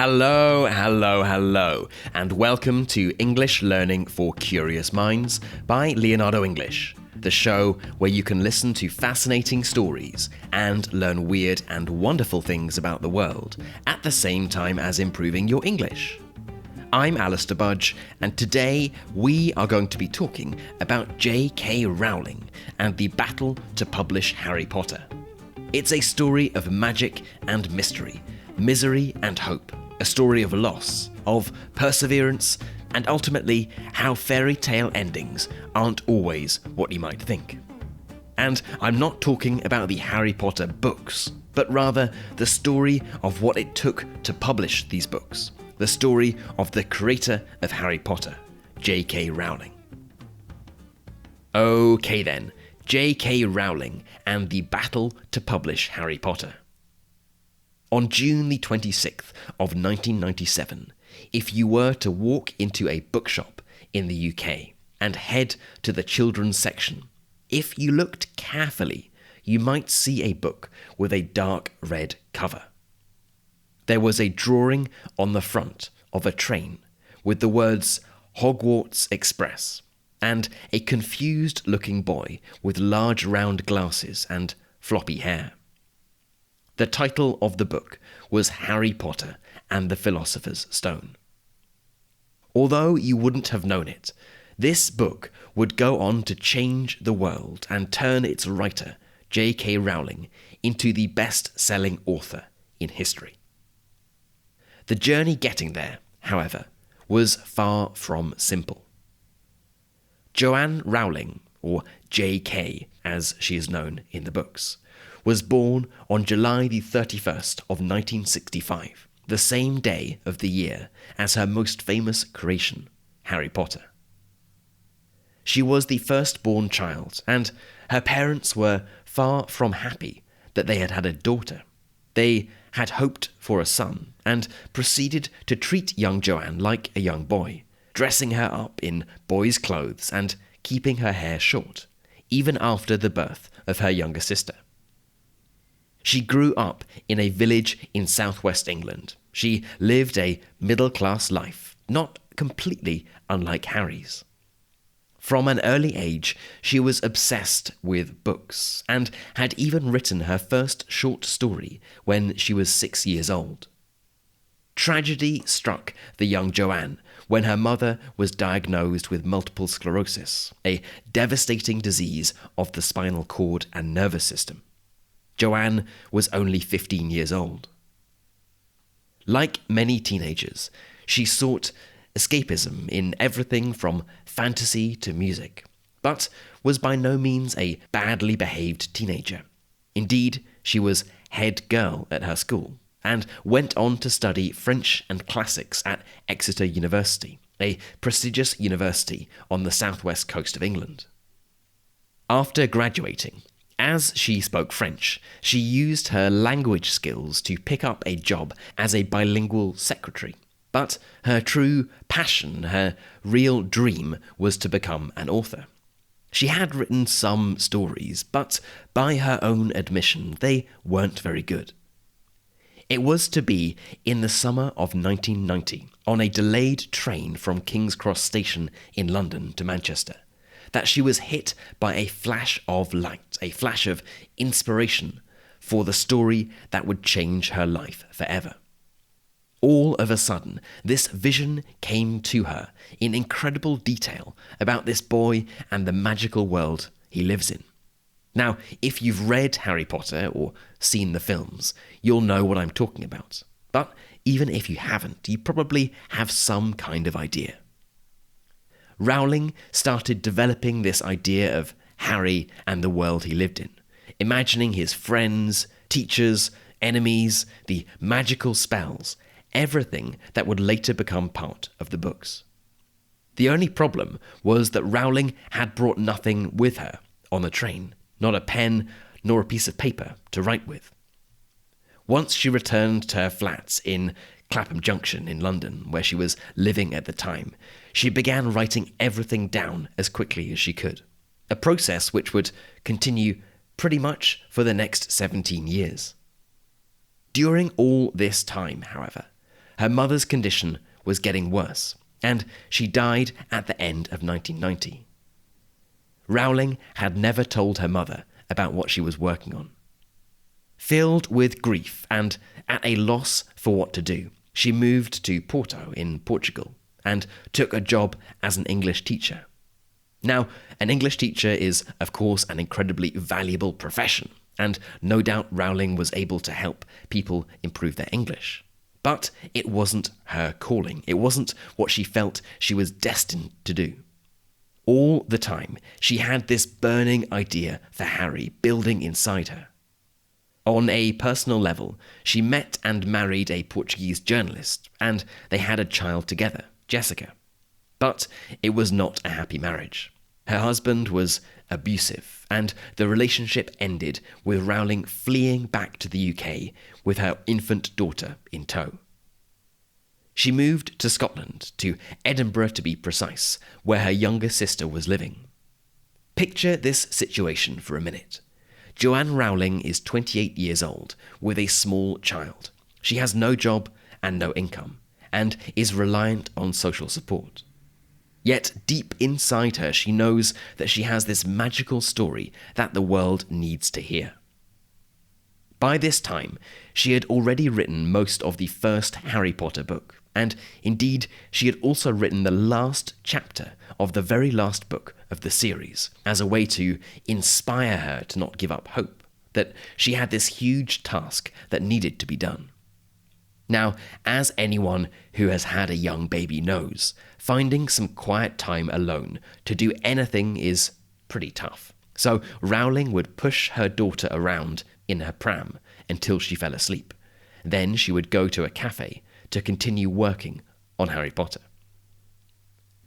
Hello, hello, hello, and welcome to English Learning for Curious Minds by Leonardo English, the show where you can listen to fascinating stories and learn weird and wonderful things about the world at the same time as improving your English. I'm Alistair Budge, and today we are going to be talking about JK Rowling and the battle to publish Harry Potter. It's a story of magic and mystery, misery and hope, a story of loss, of perseverance, and ultimately how fairy tale endings aren't always what you might think. And I'm not talking about the Harry Potter books, but rather the story of what it took to publish these books, the story of the creator of Harry Potter, JK Rowling. Okay then, JK Rowling and the battle to publish Harry Potter. On June the 26th of 1997, if you were to walk into a bookshop in the UK and head to the children's section, if you looked carefully, you might see a book with a dark red cover. There was a drawing on the front of a train with the words Hogwarts Express and a confused-looking boy with large round glasses and floppy hair. The title of the book was Harry Potter and the Philosopher's Stone. Although you wouldn't have known it, this book would go on to change the world and turn its writer, JK Rowling, into the best-selling author in history. The journey getting there, however, was far from simple. Joanne Rowling, or JK as she is known in the books, was born on July the 31st of 1965, the same day of the year as her most famous creation, Harry Potter. She was the firstborn child, and her parents were far from happy that they had had a daughter. They had hoped for a son, and proceeded to treat young Joanne like a young boy, dressing her up in boys' clothes and keeping her hair short, even after the birth of her younger sister. She grew up in a village in southwest England. She lived a middle-class life, not completely unlike Harry's. From an early age, she was obsessed with books, and had even written her first short story when she was 6 years old. Tragedy struck the young Joanne when her mother was diagnosed with multiple sclerosis, a devastating disease of the spinal cord and nervous system. Joanne was only 15 years old. Like many teenagers, she sought escapism in everything from fantasy to music, but was by no means a badly behaved teenager. Indeed, she was head girl at her school, and went on to study French and classics at Exeter University, a prestigious university on the southwest coast of England. After graduating, as she spoke French, she used her language skills to pick up a job as a bilingual secretary. But her true passion, her real dream, was to become an author. She had written some stories, but by her own admission, they weren't very good. It was to be in the summer of 1990, on a delayed train from King's Cross Station in London to Manchester, that she was hit by a flash of light, a flash of inspiration for the story that would change her life forever. All of a sudden, this vision came to her in incredible detail about this boy and the magical world he lives in. Now, if you've read Harry Potter or seen the films, you'll know what I'm talking about. But even if you haven't, you probably have some kind of idea. Rowling started developing this idea of Harry and the world he lived in, imagining his friends, teachers, enemies, the magical spells, everything that would later become part of the books. The only problem was that Rowling had brought nothing with her on the train, not a pen nor a piece of paper to write with. Once she returned to her flats in Clapham Junction in London, where she was living at the time, she began writing everything down as quickly as she could, a process which would continue pretty much for the next 17 years. During all this time, however, Her mother's condition was getting worse, and she died at the end of 1990. Rowling had never told her mother about what she was working on. Filled with grief and at a loss for what to do, she moved to Porto in Portugal and took a job as an English teacher. Now, an English teacher is, of course, an incredibly valuable profession, and no doubt Rowling was able to help people improve their English. But it wasn't her calling. It wasn't what she felt she was destined to do. All the time, she had this burning idea for Harry building inside her. On a personal level, she met and married a Portuguese journalist, and they had a child together, Jessica. But it was not a happy marriage. Her husband was abusive, and the relationship ended with Rowling fleeing back to the UK with her infant daughter in tow. She moved to Scotland, to Edinburgh to be precise, where her younger sister was living. Picture this situation for a minute. Joanne Rowling is 28 years old, with a small child. She has no job and no income, and is reliant on social support. Yet deep inside her, she knows that she has this magical story that the world needs to hear. By this time, she had already written most of the first Harry Potter book, and indeed, she had also written the last chapter of the very last book of the series as a way to inspire her to not give up hope, that she had this huge task that needed to be done. Now, as anyone who has had a young baby knows, finding some quiet time alone to do anything is pretty tough. So Rowling would push her daughter around in her pram until she fell asleep. Then she would go to a cafe to continue working on Harry Potter.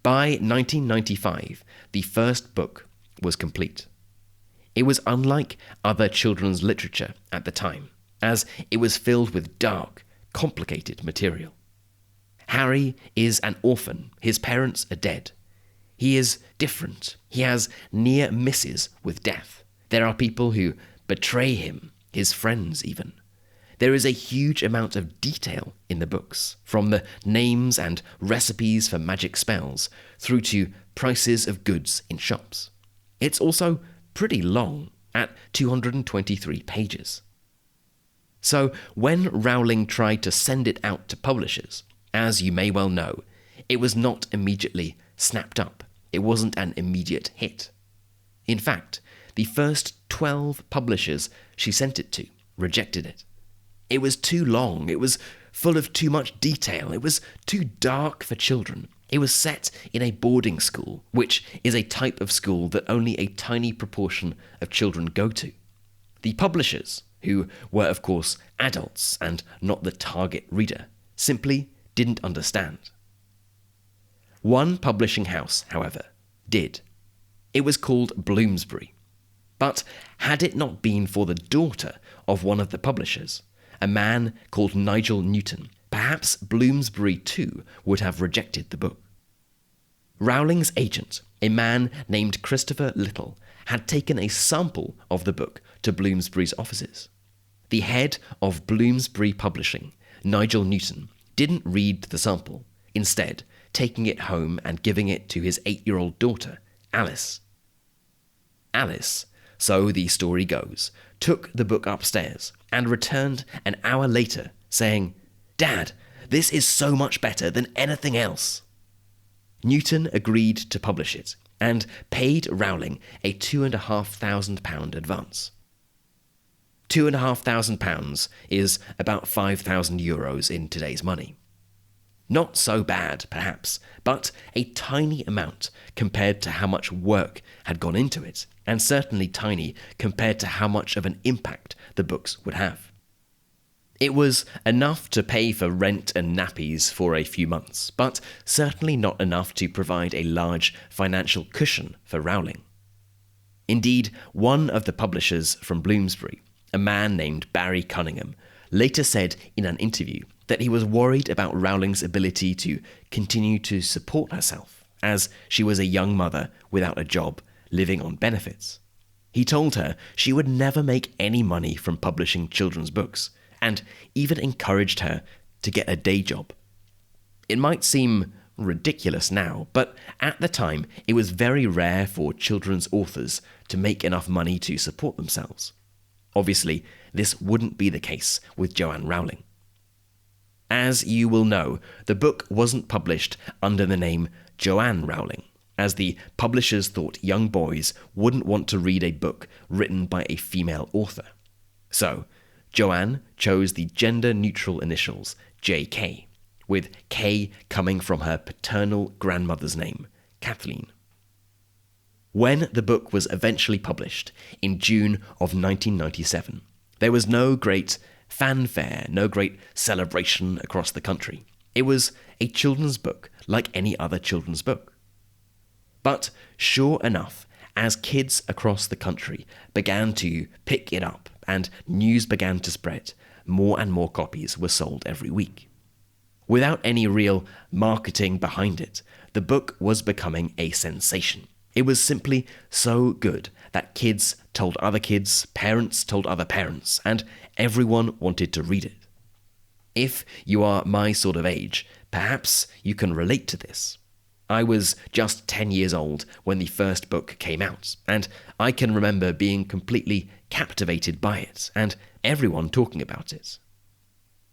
By 1995, the first book was complete. It was unlike other children's literature at the time, as it was filled with dark, complicated material. Harry is an orphan. His parents are dead. He is different. He has near misses with death. There are people who betray him, his friends even. There is a huge amount of detail in the books, from the names and recipes for magic spells through to prices of goods in shops. It's also pretty long, at 223 pages. So when Rowling tried to send it out to publishers, as you may well know, it was not immediately snapped up. It wasn't an immediate hit. In fact, the first 12 publishers she sent it to rejected it. It was too long. It was full of too much detail. It was too dark for children. It was set in a boarding school, which is a type of school that only a tiny proportion of children go to. The publishers, who were of course adults and not the target reader, simply didn't understand. One publishing house, however, did. It was called Bloomsbury. But had it not been for the daughter of one of the publishers, a man called Nigel Newton, perhaps Bloomsbury too would have rejected the book. Rowling's agent, a man named Christopher Little, had taken a sample of the book to Bloomsbury's offices. The head of Bloomsbury Publishing, Nigel Newton, didn't read the sample, instead taking it home and giving it to his 8-year-old daughter, Alice. Alice, so the story goes, took the book upstairs and returned an hour later saying, "Dad, this is so much better than anything else." Newton agreed to publish it and paid Rowling a £2,500 advance. £2,500 is about €5,000 in today's money. Not so bad, perhaps, but a tiny amount compared to how much work had gone into it, and certainly tiny compared to how much of an impact the books would have. It was enough to pay for rent and nappies for a few months, but certainly not enough to provide a large financial cushion for Rowling. Indeed, one of the publishers from Bloomsbury, a man named Barry Cunningham, later said in an interview that he was worried about Rowling's ability to continue to support herself, as she was a young mother without a job, living on benefits. He told her she would never make any money from publishing children's books, and even encouraged her to get a day job It might seem ridiculous now, but at the time it was very rare for children's authors to make enough money to support themselves. Obviously, this wouldn't be the case with Joanne Rowling. As you will know, the book wasn't published under the name Joanne Rowling, as the publishers thought young boys wouldn't want to read a book written by a female author. So, Joanne chose the gender-neutral initials JK, with K coming from her paternal grandmother's name, Kathleen. When the book was eventually published in June of 1997, there was no great fanfare, no great celebration across the country. It was a children's book like any other children's book. But sure enough, as kids across the country began to pick it up and news began to spread, more and more copies were sold every week. Without any real marketing behind it, the book was becoming a sensation. It was simply so good that kids told other kids, parents told other parents, and everyone wanted to read it. If you are my sort of age, perhaps you can relate to this. I was just 10 years old when the first book came out, and I can remember being completely captivated by it, and everyone talking about it.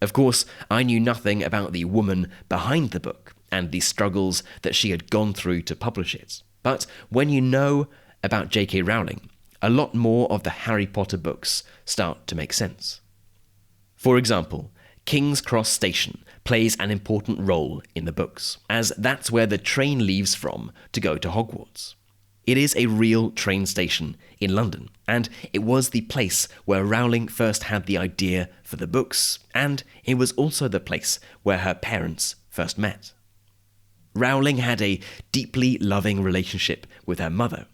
Of course, I knew nothing about the woman behind the book and the struggles that she had gone through to publish it. But when you know about JK Rowling, a lot more of the Harry Potter books start to make sense. For example, King's Cross Station plays an important role in the books, as that's where the train leaves from to go to Hogwarts. It is a real train station in London, and it was the place where Rowling first had the idea for the books, and it was also the place where her parents first met. Rowling had a deeply loving relationship with her mother.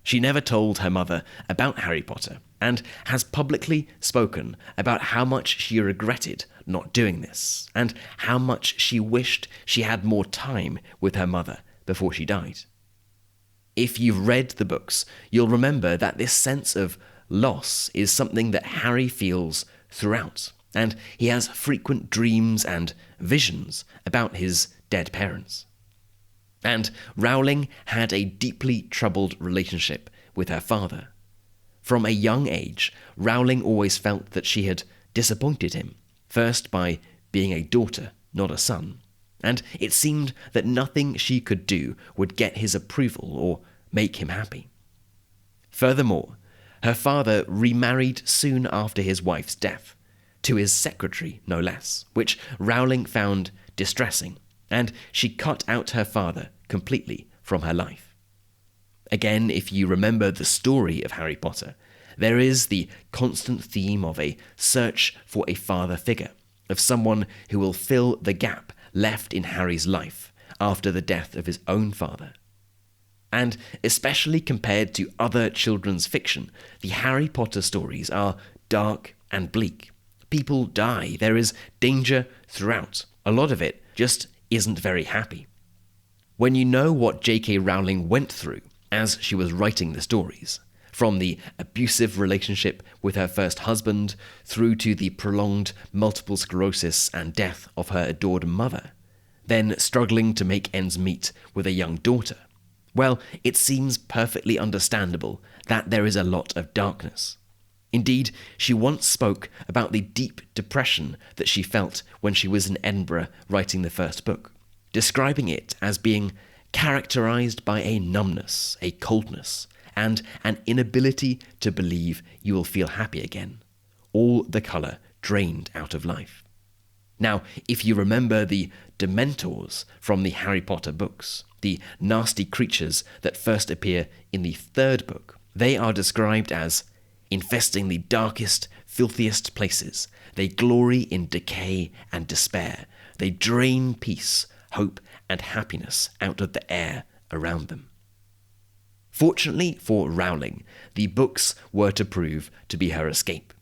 She never told her mother about Harry Potter, and has publicly spoken about how much she regretted not doing this, and how much she wished she had more time with her mother before she died. If you've read the books, you'll remember that this sense of loss is something that Harry feels throughout, and he has frequent dreams and visions about his dead parents. And Rowling had a deeply troubled relationship with her father. From a young age, Rowling always felt that she had disappointed him, first by being a daughter, not a son, and it seemed that nothing she could do would get his approval or make him happy. Furthermore, her father remarried soon after his wife's death, to his secretary no less, which Rowling found distressing, and she cut out her father completely from her life. Again, if you remember the story of Harry Potter, there is the constant theme of a search for a father figure, of someone who will fill the gap left in Harry's life after the death of his own father. And especially compared to other children's fiction, the Harry Potter stories are dark and bleak. People die, there is danger throughout. A lot of it just isn't very happy. When you know what JK Rowling went through as she was writing the stories, from the abusive relationship with her first husband through to the prolonged multiple sclerosis and death of her adored mother, then struggling to make ends meet with a young daughter, well, it seems perfectly understandable that there is a lot of darkness. Indeed, she once spoke about the deep depression that she felt when she was in Edinburgh writing the first book, describing it as being characterized by a numbness, a coldness, and an inability to believe you will feel happy again. All the colour drained out of life. Now, if you remember the Dementors from the Harry Potter books, the nasty creatures that first appear in the third book, they are described as infesting the darkest, filthiest places. They glory in decay and despair. They drain peace, hope, and happiness out of the air around them. Fortunately for Rowling, the books were to prove to be her escape.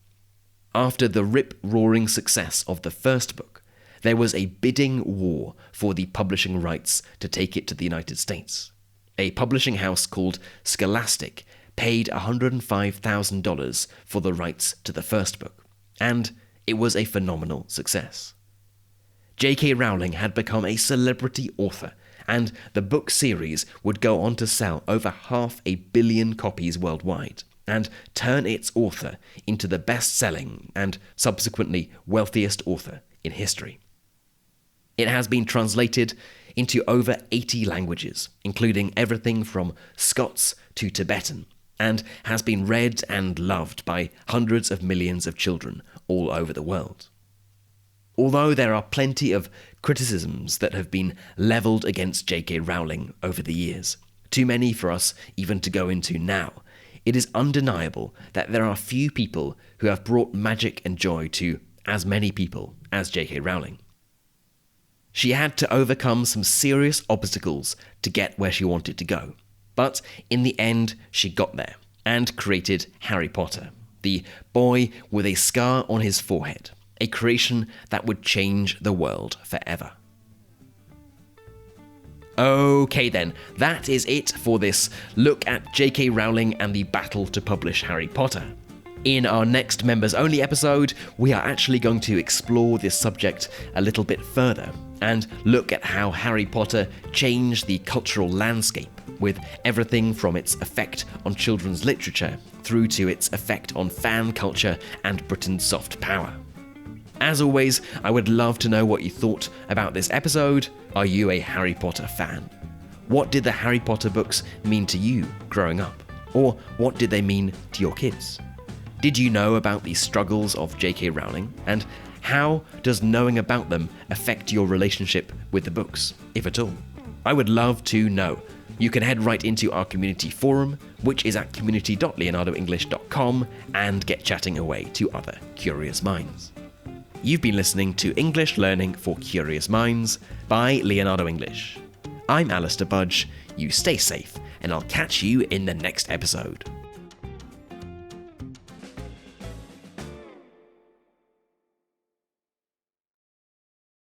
After the rip-roaring success of the first book, there was a bidding war for the publishing rights to take it to the United States. A publishing house called Scholastic paid $105,000 for the rights to the first book, and it was a phenomenal success. JK Rowling had become a celebrity author, and the book series would go on to sell over 500 million copies worldwide, and turn its author into the best-selling and subsequently wealthiest author in history. It has been translated into over 80 languages, including everything from Scots to Tibetan, and has been read and loved by hundreds of millions of children all over the world. Although there are plenty of criticisms that have been levelled against JK Rowling over the years, too many for us even to go into now, it is undeniable that there are few people who have brought magic and joy to as many people as JK Rowling. She had to overcome some serious obstacles to get where she wanted to go, but in the end she got there and created Harry Potter, the boy with a scar on his forehead, a creation that would change the world forever. Okay then, that is it for this look at JK Rowling and the battle to publish Harry Potter. In our next members only episode, we are actually going to explore this subject a little bit further and look at how Harry Potter changed the cultural landscape, with everything from its effect on children's literature through to its effect on fan culture and Britain's soft power. As always, I would love to know what you thought about this episode. Are you a Harry Potter fan? What did the Harry Potter books mean to you growing up? Or what did they mean to your kids? Did you know about the struggles of JK Rowling? And how does knowing about them affect your relationship with the books, if at all? I would love to know. You can head right into our community forum, which is at community.leonardoenglish.com, and get chatting away to other curious minds. You've been listening to English Learning for Curious Minds by Leonardo English. I'm Alistair Budge. You stay safe, and I'll catch you in the next episode.